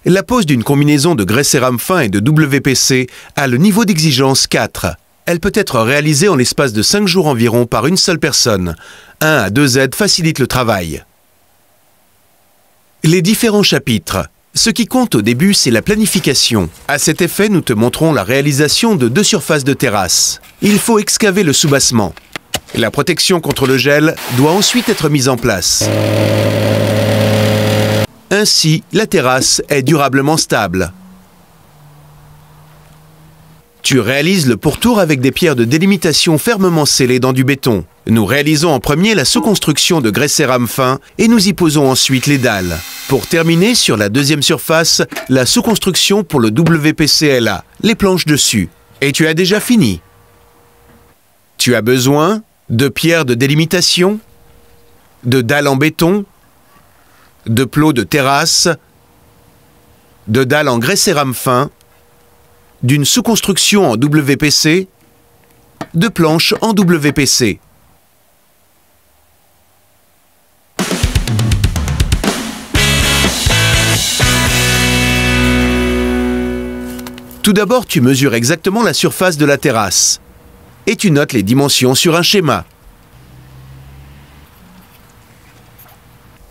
La pose d'une combinaison de grès cérame fin et de WPC a le niveau d'exigence 4. Elle peut être réalisée en l'espace de 5 jours environ par une seule personne. 1 à 2 aides facilitent le travail. Les différents chapitres. Ce qui compte au début, c'est la planification. À cet effet, nous te montrons la réalisation de 2 surfaces de terrasse. Il faut excaver le soubassement. La protection contre le gel doit ensuite être mise en place. Ainsi, la terrasse est durablement stable. Tu réalises le pourtour avec des pierres de délimitation fermement scellées dans du béton. Nous réalisons en premier la sous-construction de grès cérame fin et nous y posons ensuite les dalles. Pour terminer, sur la deuxième surface, la sous-construction pour le WPCLA, les planches dessus. Et tu as déjà fini. Tu as besoin de pierres de délimitation, de dalles en béton, de plots de terrasse, de dalles en grès cérame fin, d'une sous-construction en WPC, de planches en WPC. Tout d'abord, tu mesures exactement la surface de la terrasse et tu notes les dimensions sur un schéma.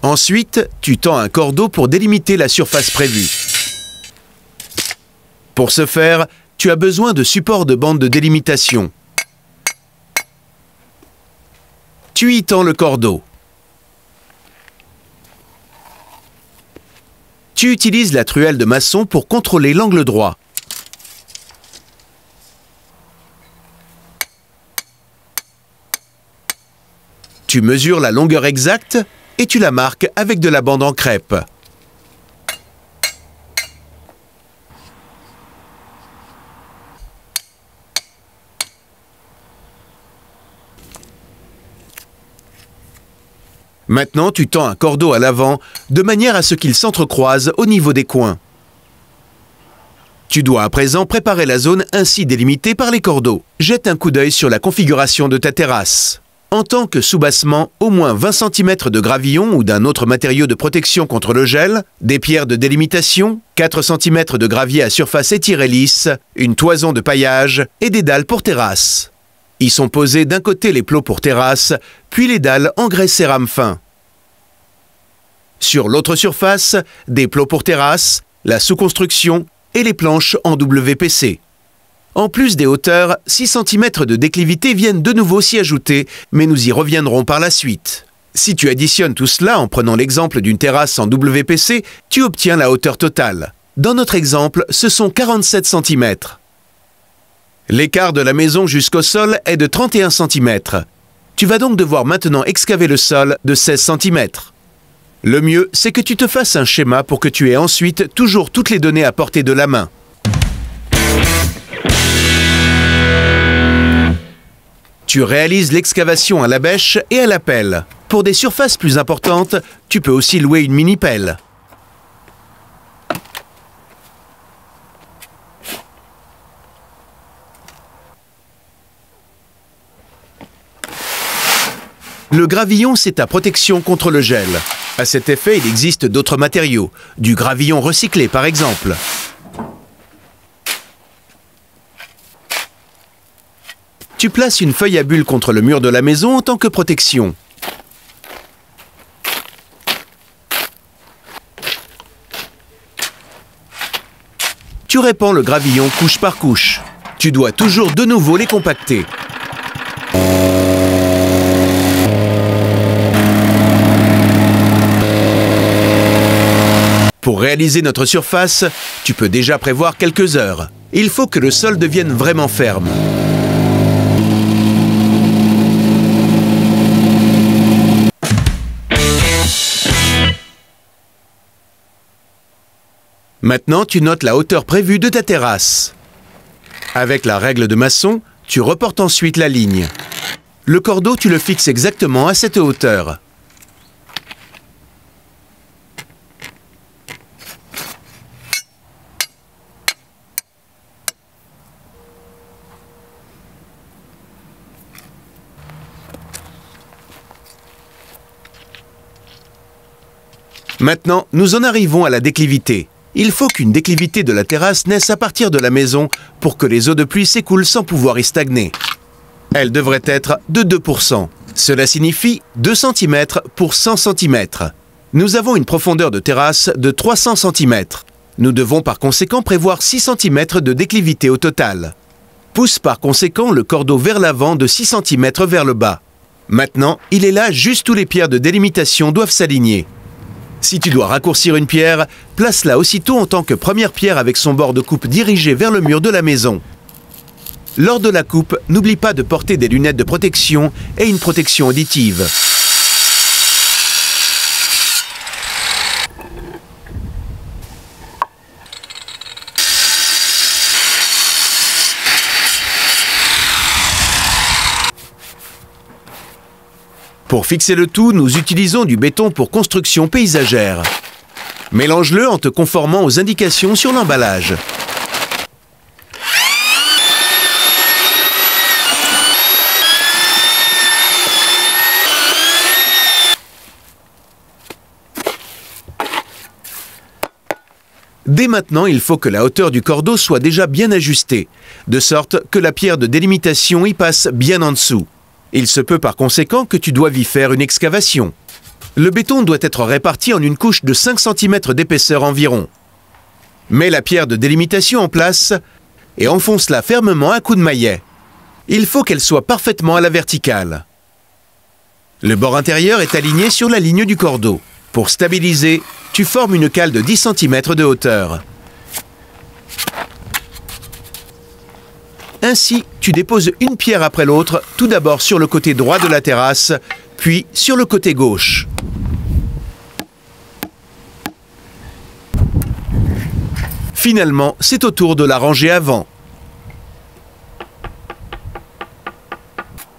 Ensuite, tu tends un cordeau pour délimiter la surface prévue. Pour ce faire, tu as besoin de supports de bande de délimitation. Tu y tends le cordeau. Tu utilises la truelle de maçon pour contrôler l'angle droit. Tu mesures la longueur exacte et tu la marques avec de la bande en crêpe. Maintenant, tu tends un cordeau à l'avant de manière à ce qu'il s'entrecroise au niveau des coins. Tu dois à présent préparer la zone ainsi délimitée par les cordeaux. Jette un coup d'œil sur la configuration de ta terrasse. En tant que soubassement, au moins 20 cm de gravillon ou d'un autre matériau de protection contre le gel, des pierres de délimitation, 4 cm de gravier à surface étirée lisse, une toison de paillage et des dalles pour terrasse. Y sont posés d'un côté les plots pour terrasse, puis les dalles en grès cérame fin. Sur l'autre surface, des plots pour terrasse, la sous-construction et les planches en WPC. En plus des hauteurs, 6 cm de déclivité viennent de nouveau s'y ajouter, mais nous y reviendrons par la suite. Si tu additionnes tout cela en prenant l'exemple d'une terrasse en WPC, tu obtiens la hauteur totale. Dans notre exemple, ce sont 47 cm. L'écart de la maison jusqu'au sol est de 31 cm. Tu vas donc devoir maintenant excaver le sol de 16 cm. Le mieux, c'est que tu te fasses un schéma pour que tu aies ensuite toujours toutes les données à portée de la main. Tu réalises l'excavation à la bêche et à la pelle. Pour des surfaces plus importantes, tu peux aussi louer une mini-pelle. Le gravillon, c'est ta protection contre le gel. À cet effet, il existe d'autres matériaux, du gravillon recyclé par exemple. Tu places une feuille à bulles contre le mur de la maison en tant que protection. Tu répands le gravillon couche par couche. Tu dois toujours de nouveau les compacter. Pour réaliser notre surface, tu peux déjà prévoir quelques heures. Il faut que le sol devienne vraiment ferme. Maintenant, tu notes la hauteur prévue de ta terrasse. Avec la règle de maçon, tu reportes ensuite la ligne. Le cordeau, tu le fixes exactement à cette hauteur. Maintenant, nous en arrivons à la déclivité. Il faut qu'une déclivité de la terrasse naisse à partir de la maison pour que les eaux de pluie s'écoulent sans pouvoir y stagner. Elle devrait être de 2%. Cela signifie 2 cm pour 100 cm. Nous avons une profondeur de terrasse de 300 cm. Nous devons par conséquent prévoir 6 cm de déclivité au total. Pousse par conséquent le cordeau vers l'avant de 6 cm vers le bas. Maintenant, il est là juste où les pierres de délimitation doivent s'aligner. Si tu dois raccourcir une pierre, place-la aussitôt en tant que première pierre avec son bord de coupe dirigé vers le mur de la maison. Lors de la coupe, n'oublie pas de porter des lunettes de protection et une protection auditive. Pour fixer le tout, nous utilisons du béton pour construction paysagère. Mélange-le en te conformant aux indications sur l'emballage. Dès maintenant, il faut que la hauteur du cordeau soit déjà bien ajustée, de sorte que la pierre de délimitation y passe bien en dessous. Il se peut par conséquent que tu doives y faire une excavation. Le béton doit être réparti en une couche de 5 cm d'épaisseur environ. Mets la pierre de délimitation en place et enfonce-la fermement à coups de maillet. Il faut qu'elle soit parfaitement à la verticale. Le bord intérieur est aligné sur la ligne du cordeau. Pour stabiliser, tu formes une cale de 10 cm de hauteur. Ainsi, tu déposes une pierre après l'autre, tout d'abord sur le côté droit de la terrasse, puis sur le côté gauche. Finalement, c'est au tour de la ranger avant.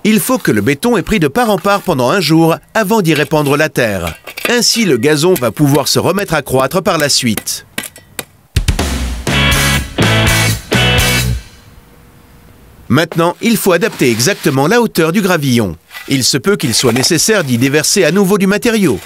Il faut que le béton ait pris de part en part pendant un jour avant d'y répandre la terre. Ainsi, le gazon va pouvoir se remettre à croître par la suite. Maintenant, il faut adapter exactement la hauteur du gravillon. Il se peut qu'il soit nécessaire d'y déverser à nouveau du matériau.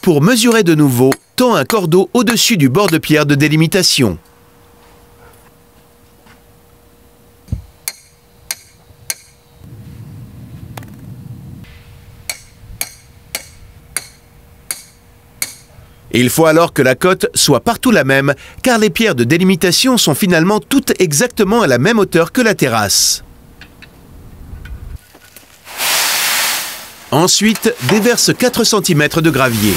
Pour mesurer de nouveau, tends un cordeau au-dessus du bord de pierre de délimitation. Il faut alors que la cote soit partout la même, car les pierres de délimitation sont finalement toutes exactement à la même hauteur que la terrasse. Ensuite, déverse 4 cm de gravier.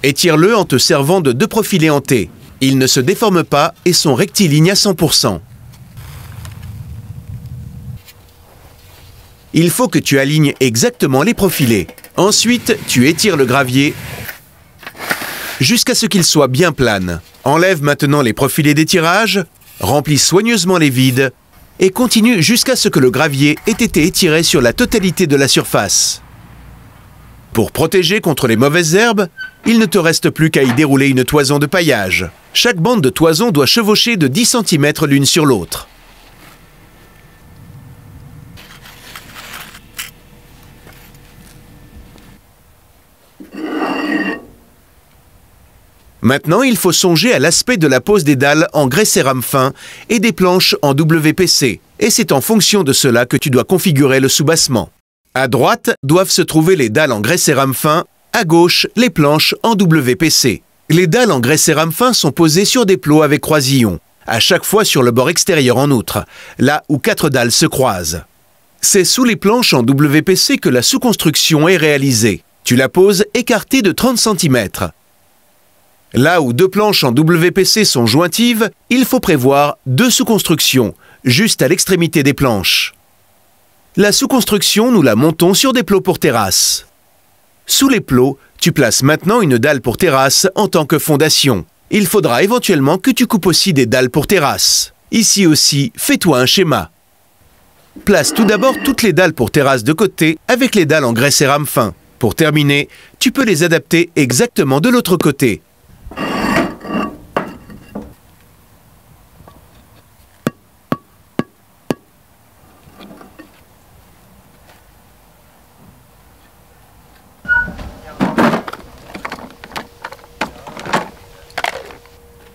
Étire-le en te servant de 2 profilés en T. Ils ne se déforment pas et sont rectilignes à 100%. Il faut que tu alignes exactement les profilés. Ensuite, tu étires le gravier jusqu'à ce qu'il soit bien plane. Enlève maintenant les profilés d'étirage, remplis soigneusement les vides et continue jusqu'à ce que le gravier ait été étiré sur la totalité de la surface. Pour protéger contre les mauvaises herbes, il ne te reste plus qu'à y dérouler une toison de paillage. Chaque bande de toison doit chevaucher de 10 cm l'une sur l'autre. Maintenant, il faut songer à l'aspect de la pose des dalles en grès cérame fin et des planches en WPC. Et c'est en fonction de cela que tu dois configurer le soubassement. À droite doivent se trouver les dalles en grès cérame fin, à gauche les planches en WPC. Les dalles en grès cérame fin sont posées sur des plots avec croisillons, à chaque fois sur le bord extérieur en outre, là où 4 dalles se croisent. C'est sous les planches en WPC que la sous-construction est réalisée. Tu la poses écartée de 30 cm. Là où 2 planches en WPC sont jointives, il faut prévoir 2 sous-constructions, juste à l'extrémité des planches. La sous-construction, nous la montons sur des plots pour terrasse. Sous les plots, tu places maintenant une dalle pour terrasse en tant que fondation. Il faudra éventuellement que tu coupes aussi des dalles pour terrasse. Ici aussi, fais-toi un schéma. Place tout d'abord toutes les dalles pour terrasse de côté avec les dalles en grès cérame fin. Pour terminer, tu peux les adapter exactement de l'autre côté.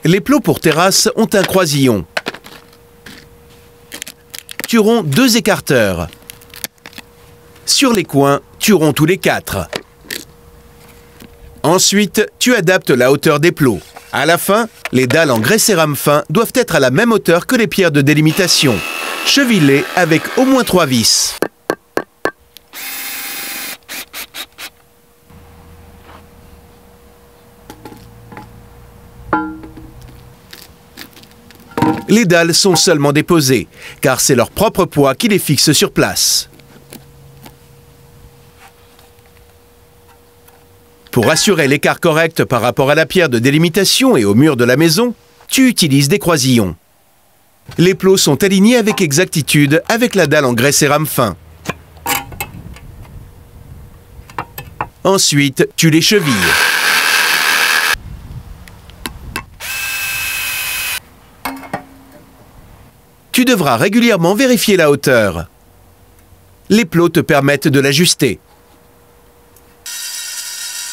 Les plots pour terrasse ont un croisillon. Tu romps 2 écarteurs. Sur les coins, tu romps tous les 4. Ensuite, tu adaptes la hauteur des plots. À la fin, les dalles en grès cérame fin doivent être à la même hauteur que les pierres de délimitation. Cheville-les avec au moins 3 vis. Les dalles sont seulement déposées, car c'est leur propre poids qui les fixe sur place. Pour assurer l'écart correct par rapport à la pierre de délimitation et au mur de la maison, tu utilises des croisillons. Les plots sont alignés avec exactitude avec la dalle en grès cérame fin. Ensuite, tu les chevilles. Tu devras régulièrement vérifier la hauteur. Les plots te permettent de l'ajuster.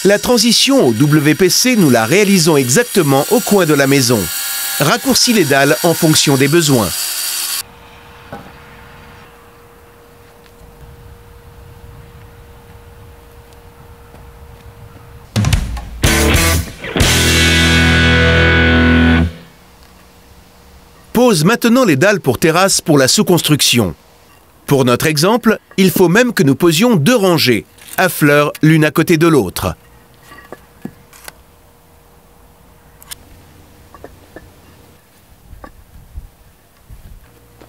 La transition au WPC, nous la réalisons exactement au coin de la maison. Raccourcis les dalles en fonction des besoins. Pose maintenant les dalles pour terrasse pour la sous-construction. Pour notre exemple, il faut même que nous posions 2 rangées, à fleurs l'une à côté de l'autre.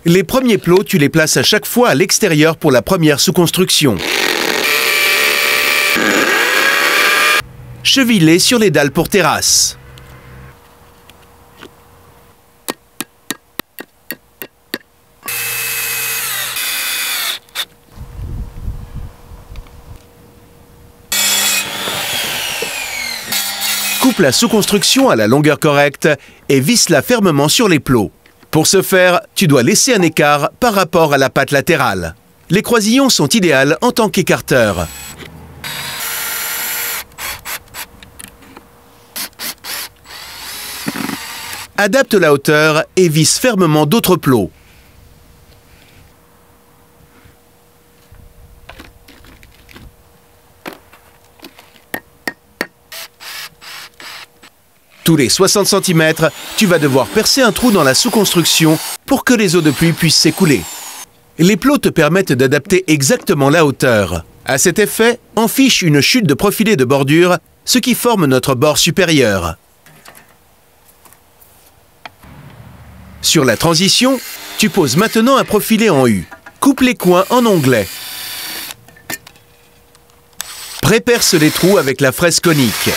Les premiers plots, tu les places à chaque fois à l'extérieur pour la première sous-construction. Cheville-les sur les dalles pour terrasse. Coupe la sous-construction à la longueur correcte et visse-la fermement sur les plots. Pour ce faire, tu dois laisser un écart par rapport à la patte latérale. Les croisillons sont idéaux en tant qu'écarteurs. Adapte la hauteur et visse fermement d'autres plots. Tous les 60 cm, tu vas devoir percer un trou dans la sous-construction pour que les eaux de pluie puissent s'écouler. Les plots te permettent d'adapter exactement la hauteur. À cet effet, enfiche une chute de profilé de bordure, ce qui forme notre bord supérieur. Sur la transition, tu poses maintenant un profilé en U. Coupe les coins en onglet. Préperce les trous avec la fraise conique.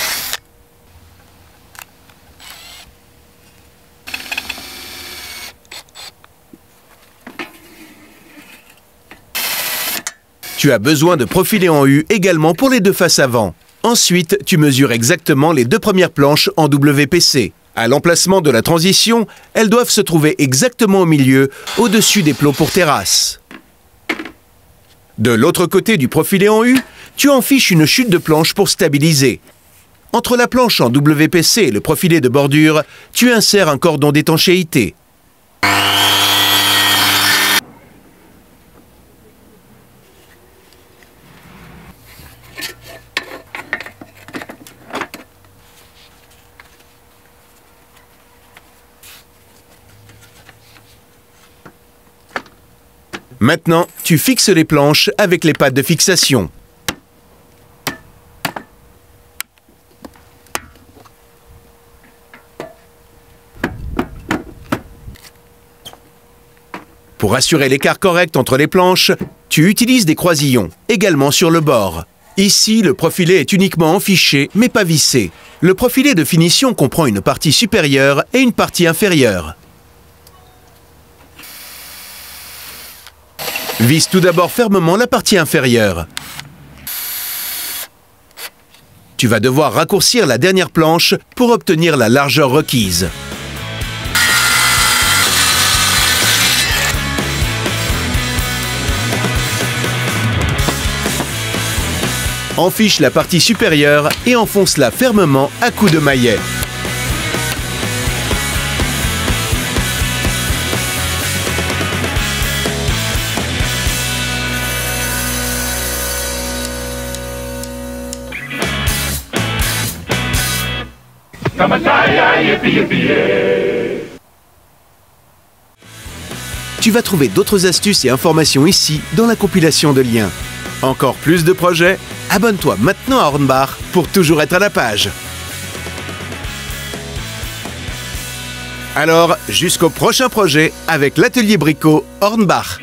Tu as besoin de profilés en U également pour les 2 faces avant. Ensuite, tu mesures exactement les 2 premières planches en WPC. À l'emplacement de la transition, elles doivent se trouver exactement au milieu, au-dessus des plots pour terrasse. De l'autre côté du profilé en U, tu enfiches une chute de planche pour stabiliser. Entre la planche en WPC et le profilé de bordure, tu insères un cordon d'étanchéité. Maintenant, tu fixes les planches avec les pattes de fixation. Pour assurer l'écart correct entre les planches, tu utilises des croisillons, également sur le bord. Ici, le profilé est uniquement enfiché, mais pas vissé. Le profilé de finition comprend une partie supérieure et une partie inférieure. Visse tout d'abord fermement la partie inférieure. Tu vas devoir raccourcir la dernière planche pour obtenir la largeur requise. Enfiche la partie supérieure et enfonce-la fermement à coups de maillet. Tu vas trouver d'autres astuces et informations ici dans la compilation de liens. Encore plus de projets? Abonne-toi maintenant à Hornbach pour toujours être à la page. Alors, jusqu'au prochain projet avec l'atelier Bricot Hornbach.